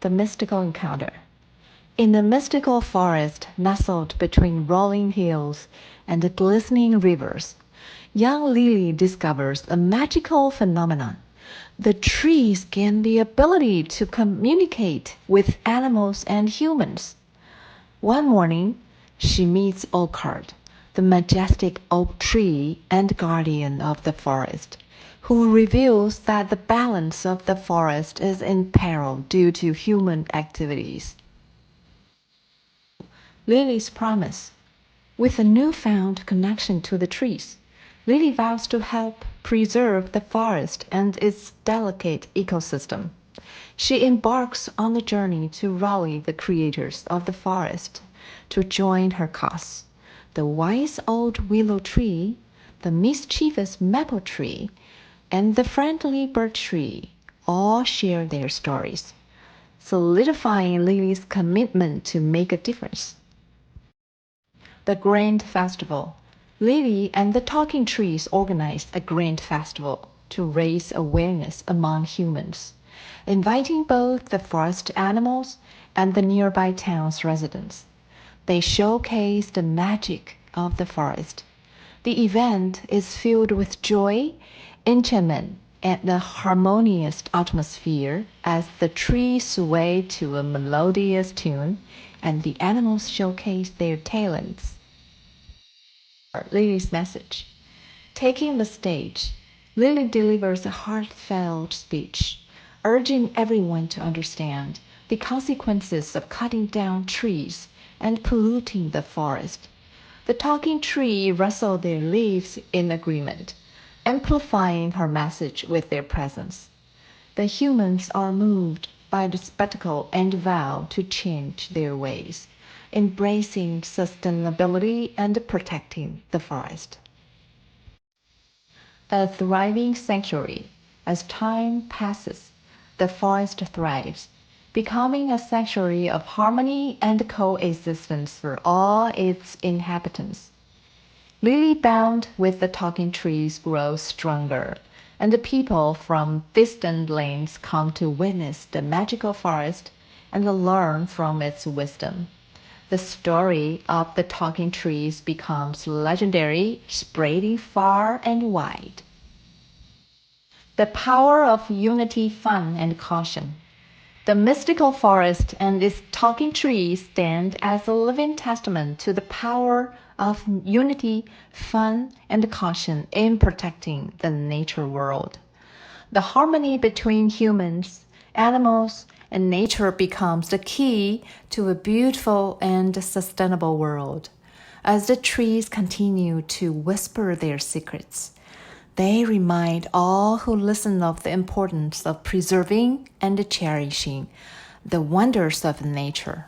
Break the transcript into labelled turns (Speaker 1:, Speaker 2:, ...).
Speaker 1: the mystical encounter. In the mystical forest nestled between rolling hills and glistening rivers, young Lily discovers a magical phenomenon. The trees gain the ability to communicate with animals and humans. One morning, she meets Oakheart, the majestic oak tree and guardian of the forest, who reveals that the balance of the forest is in peril due to human activities. Lily's promise. With a newfound connection to the trees, Lily vows to help preserve the forest and its delicate ecosystem. She embarks on the journey to rally the creators of the forest to join her cause. The wise old willow tree, the mischievous maple tree, and the friendly birch tree all share their stories, solidifying Lily's commitment to make a difference. The Grand Festival. Lily and the Talking Trees organized a grand festival to raise awareness among humans, inviting both the forest animals and the nearby town's residents. They showcase the magic of the forest. The event is filled with joy, enchantment, and a harmonious atmosphere as the trees sway to a melodious tune and the animals showcase their talents. Lily's message. Taking the stage, Lily delivers a heartfelt speech, urging everyone to understand the consequences of cutting down trees and polluting the forest. The talking tree rustled their leaves in agreement, amplifying her message with their presence. The humans are moved by the spectacle and vow to change their ways, embracing sustainability and protecting the forest. A thriving sanctuary. As time passes, the forest thrives, becoming a sanctuary of harmony and coexistence for all its inhabitants. Lily bound with the talking trees grows stronger, and the people from distant lands come to witness the magical forest and learn from its wisdom. The story of the talking trees becomes legendary, spreading far and wide. The power of unity, fun, and caution. The mystical forest and its talking trees stand as a living testament to the power of unity, fun, and caution in protecting the nature world. The harmony between humans, animals, and nature becomes the key to a beautiful and sustainable world. As the trees continue to whisper their secrets, they remind all who listen of the importance of preserving and cherishing the wonders of nature.